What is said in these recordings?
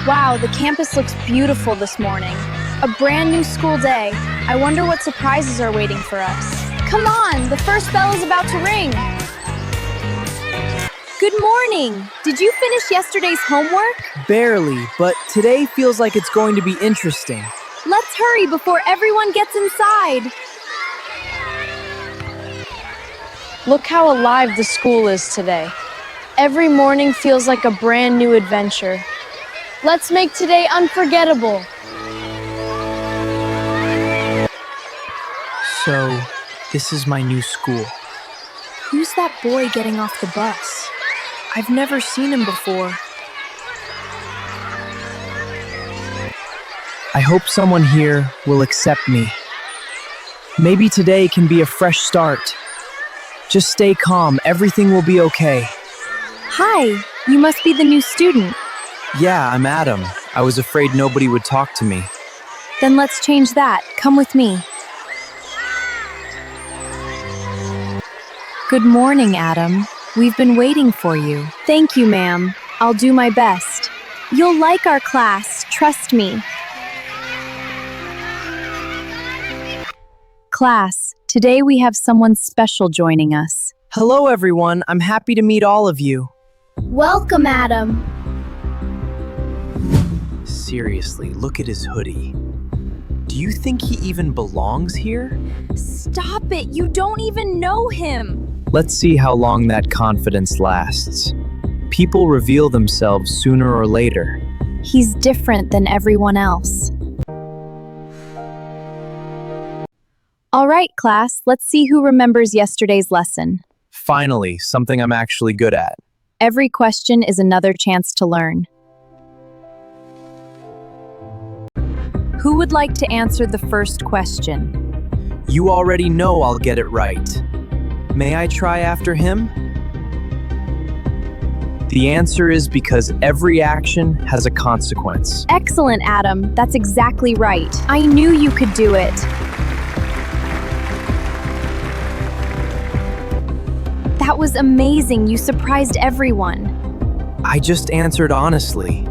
Wow, the campus looks beautiful this morning. A brand new school day. I wonder what surprises are waiting for us. Come on, the first bell is about to ring. Good morning. Did you finish yesterday's homework? Barely, but today feels like it's going to be interesting. Let's hurry before everyone gets inside. Look how alive the school is today. Every morning feels like a brand new adventure. Let's make today unforgettable. So, this is my new school. Who's that boy getting off the bus? I've never seen him before. I hope someone here will accept me. Maybe today can be a fresh start. Just stay calm, everything will be okay. Hi, you must be the new student. Yeah, I'm Adam. I was afraid nobody would talk to me. Then let's change that. Come with me. Good morning, Adam. We've been waiting for you. Thank you, ma'am. I'll do my best. You'll like our class, trust me. Class, today we have someone special joining us. Hello, everyone. I'm happy to meet all of you. Welcome, Adam. Seriously, look at his hoodie. Do you think he even belongs here? Stop it, you don't even know him. Let's see how long that confidence lasts. People reveal themselves sooner or later. He's different than everyone else. All right, class, let's see who remembers yesterday's lesson. Finally, something I'm actually good at. Every question is another chance to learn. Who would like to answer the first question? You already know I'll get it right. May I try after him? The answer is because every action has a consequence. Excellent, Adam. That's exactly right. I knew you could do it. That was amazing. You surprised everyone. I just answered honestly.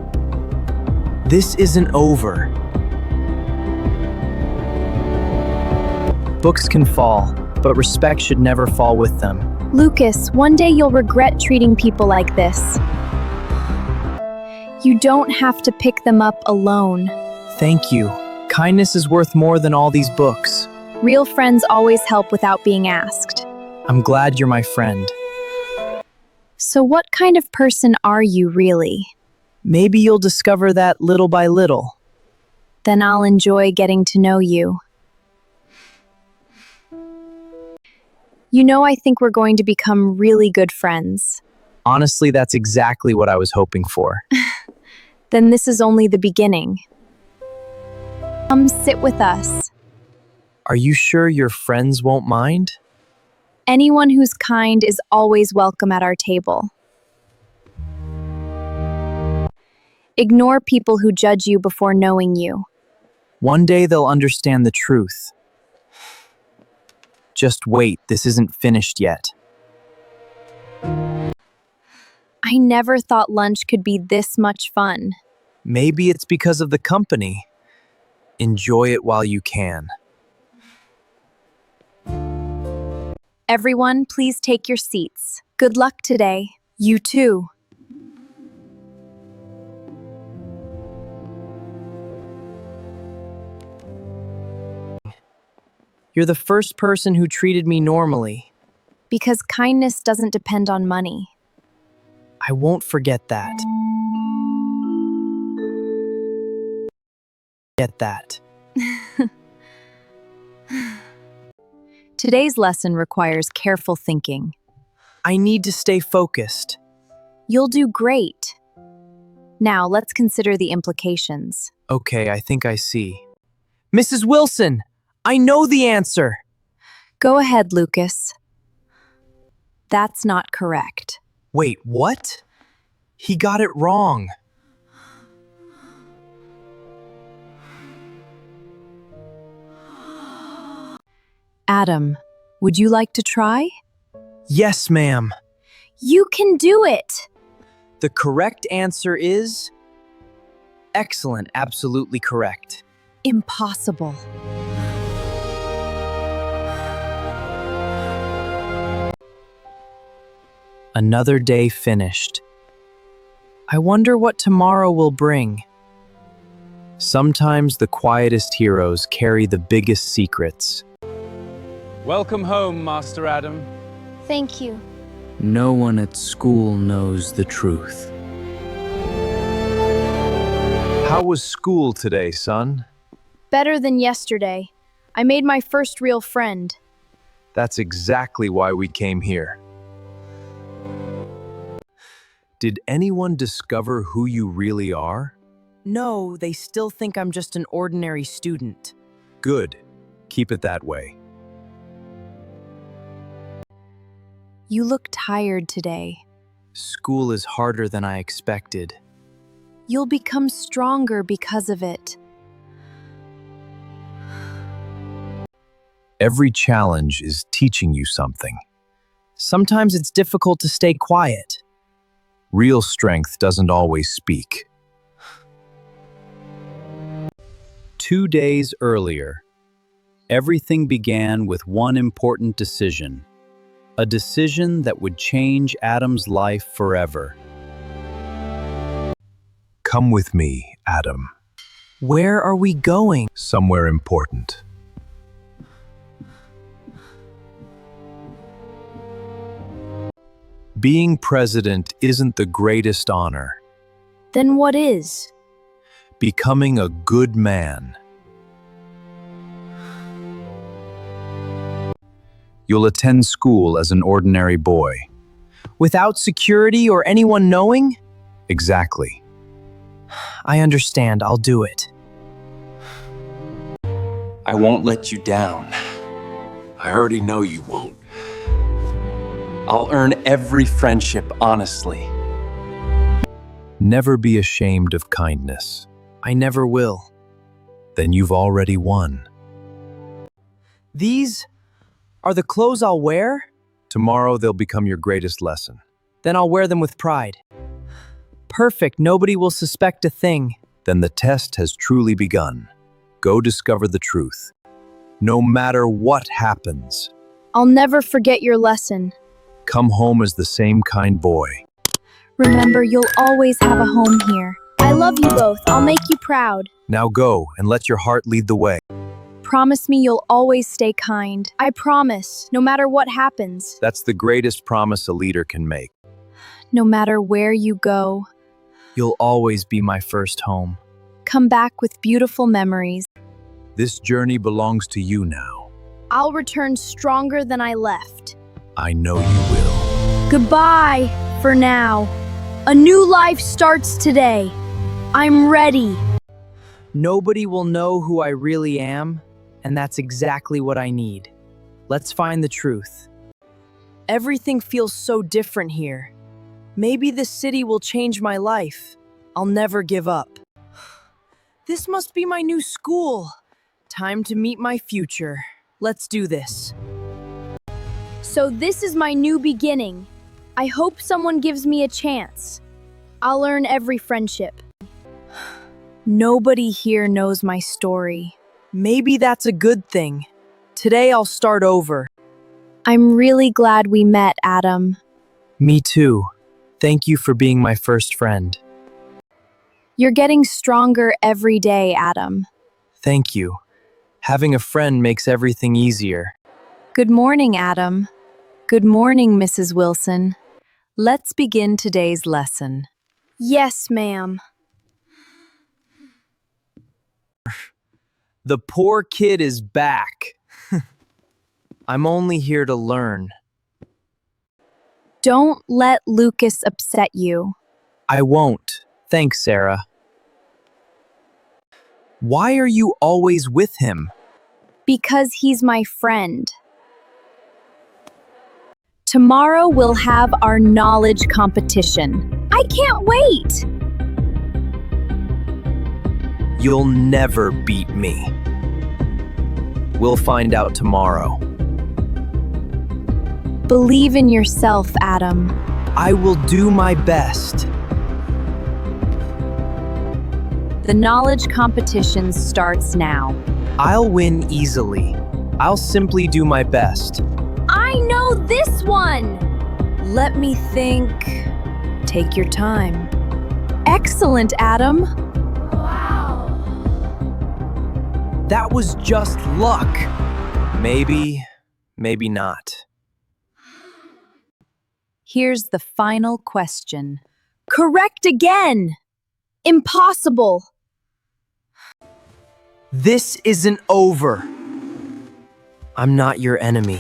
This isn't over. Books can fall, but respect should never fall with them. Lucas, one day you'll regret treating people like this. You don't have to pick them up alone. Thank you. Kindness is worth more than all these books. Real friends always help without being asked. I'm glad you're my friend. So what kind of person are you really? Maybe you'll discover that little by little. Then I'll enjoy getting to know you. You know, I think we're going to become really good friends. Honestly, that's exactly what I was hoping for. Then this is only the beginning. Come sit with us. Are you sure your friends won't mind? Anyone who's kind is always welcome at our table. Ignore people who judge you before knowing you. One day they'll understand the truth. Just wait, this isn't finished yet. I never thought lunch could be this much fun. Maybe it's because of the company. Enjoy it while you can. Everyone, please take your seats. Good luck today. You too. You're the first person who treated me normally. Because kindness doesn't depend on money. I won't forget that. Get that. Today's lesson requires careful thinking. I need to stay focused. You'll do great. Now, let's consider the implications. Okay, I think I see. Mrs. Wilson, I know the answer. Go ahead, Lucas. That's not correct. Wait, what? He got it wrong. Adam, would you like to try? Yes, ma'am. You can do it! The correct answer is Excellent, absolutely correct. Impossible. Another day finished. I wonder what tomorrow will bring. Sometimes the quietest heroes carry the biggest secrets. Welcome home, Master Adam. Thank you. No one at school knows the truth. How was school today, son? Better than yesterday. I made my first real friend. That's exactly why we came here. Did anyone discover who you really are? No, they still think I'm just an ordinary student. Good. Keep it that way. You look tired today. School is harder than I expected. You'll become stronger because of it. Every challenge is teaching you something. Sometimes it's difficult to stay quiet. Real strength doesn't always speak. 2 days earlier, everything began with one important decision. A decision that would change Adam's life forever. Come with me, Adam. Where are we going? Somewhere important. Being president isn't the greatest honor. Then what is? Becoming a good man. You'll attend school as an ordinary boy. Without security or anyone knowing? Exactly. I understand, I'll do it. I won't let you down. I already know you won't. I'll earn every friendship honestly. Never be ashamed of kindness. I never will. Then you've already won. These are the clothes I'll wear? Tomorrow they'll become your greatest lesson. Then I'll wear them with pride. Perfect, nobody will suspect a thing. Then the test has truly begun. Go discover the truth. No matter what happens, I'll never forget your lesson. come home as the same kind boy. Remember, you'll always have a home here. I love you both. I'll make you proud. Now go and let your heart lead the way. Promise me you'll always stay kind. I promise, no matter what happens. That's the greatest promise a leader can make. No matter where you go, You'll always be my first home. come back with beautiful memories. This journey belongs to you now. I'll return stronger than I left. I know you will. Goodbye for now. A new life starts today. I'm ready. Nobody will know who I really am, and that's exactly what I need. Let's find the truth. Everything feels so different here. Maybe this city will change my life. I'll never give up. This must be my new school. Time to meet my future. Let's do this. So this is my new beginning. I hope someone gives me a chance. I'll earn every friendship. Nobody here knows my story. Maybe that's a good thing. Today I'll start over. I'm really glad we met, Adam. Me too. Thank you for being my first friend. You're getting stronger every day, Adam. Thank you. Having a friend makes everything easier. Good morning, Adam. Good morning, Mrs. Wilson. Let's begin today's lesson. Yes, ma'am. The poor kid is back. I'm only here to learn. Don't let Lucas upset you. I won't. Thanks, Sarah. Why are you always with him? Because he's my friend. Tomorrow we'll have our knowledge competition. I can't wait! You'll never beat me. We'll find out tomorrow. Believe in yourself, Adam. I will do my best. The knowledge competition starts now. I'll win easily. I'll simply do my best. I know this one! Let me think. Take your time. Excellent, Adam. That was just luck. Maybe, maybe not. Here's the final question. Correct again! Impossible! This isn't over. I'm not your enemy.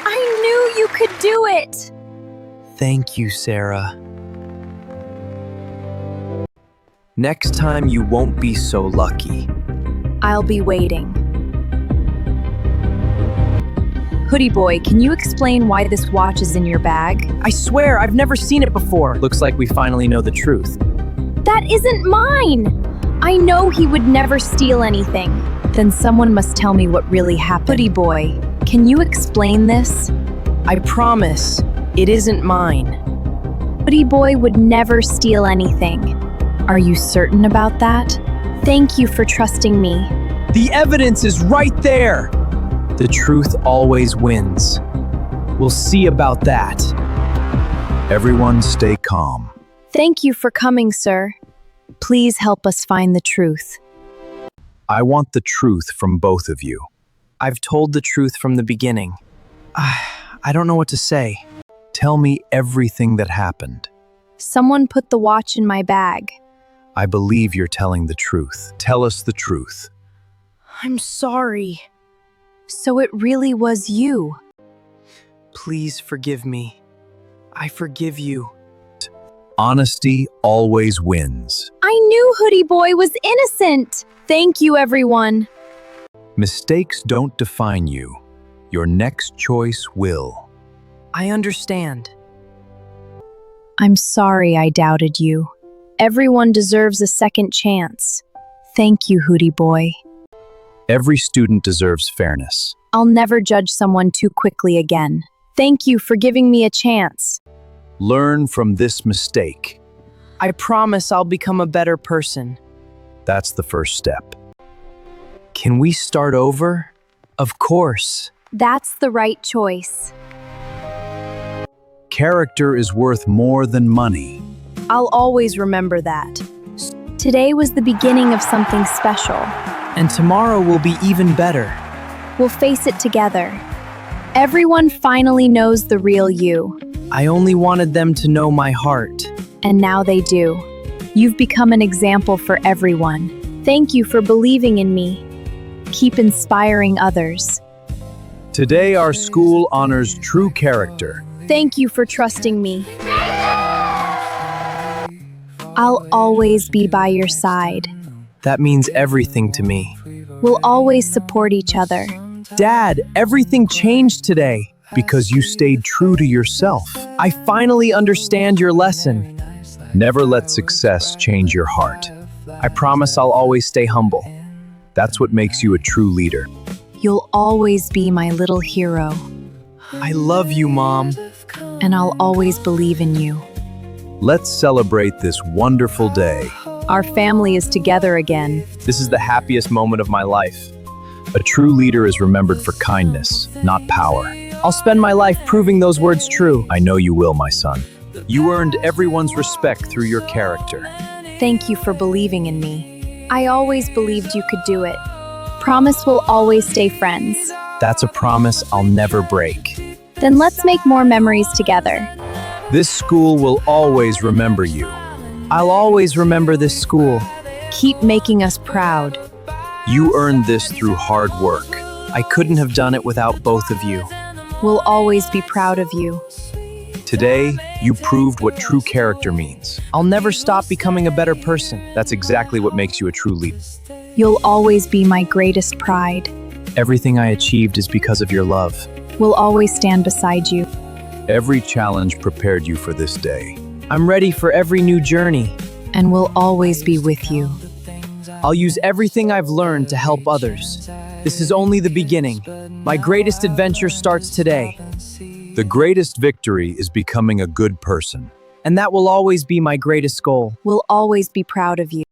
I knew you could do it! Thank you, Sarah. Next time you won't be so lucky. I'll be waiting. Hoodie boy, can you explain why this watch is in your bag? I swear, I've never seen it before. Looks like we finally know the truth. That isn't mine! I know he would never steal anything. Then someone must tell me what really happened. Hoodie boy, can you explain this? I promise, it isn't mine. Hoodie boy would never steal anything. Are you certain about that? Thank you for trusting me. The evidence is right there! The truth always wins. We'll see about that. Everyone stay calm. Thank you for coming, sir. Please help us find the truth. I want the truth from both of you. I've told the truth from the beginning. I don't know what to say. Tell me everything that happened. Someone put the watch in my bag. I believe you're telling the truth. Tell us the truth. I'm sorry. So it really was you. Please forgive me. I forgive you. Honesty always wins. I knew Hoodie Boy was innocent. Thank you, everyone. Mistakes don't define you. Your next choice will. I understand. I'm sorry I doubted you. Everyone deserves a second chance. Thank you, Hoodie Boy. Every student deserves fairness. I'll never judge someone too quickly again. Thank you for giving me a chance. Learn from this mistake. I promise I'll become a better person. That's the first step. Can we start over? Of course. That's the right choice. Character is worth more than money. I'll always remember that. Today was the beginning of something special. And tomorrow will be even better. We'll face it together. Everyone finally knows the real you. I only wanted them to know my heart. And now they do. You've become an example for everyone. Thank you for believing in me. Keep inspiring others. Today our school honors true character. Thank you for trusting me. I'll always be by your side. That means everything to me. We'll always support each other. Dad, everything changed today. Because you stayed true to yourself. I finally understand your lesson. Never let success change your heart. I promise I'll always stay humble. That's what makes you a true leader. You'll always be my little hero. I love you, Mom. And I'll always believe in you. Let's celebrate this wonderful day. Our family is together again. This is the happiest moment of my life. A true leader is remembered for kindness, not power. I'll spend my life proving those words true. I know you will, my son. You earned everyone's respect through your character. Thank you for believing in me. I always believed you could do it. Promise we'll always stay friends. That's a promise I'll never break. Then let's make more memories together. This school will always remember you. I'll always remember this school. Keep making us proud. You earned this through hard work. I couldn't have done it without both of you. We'll always be proud of you. Today, you proved what true character means. I'll never stop becoming a better person. That's exactly what makes you a true leader. You'll always be my greatest pride. Everything I achieved is because of your love. We'll always stand beside you. Every challenge prepared you for this day. I'm ready for every new journey. And we'll always be with you. I'll use everything I've learned to help others. This is only the beginning. My greatest adventure starts today. The greatest victory is becoming a good person. and that will always be my greatest goal. We'll always be proud of you.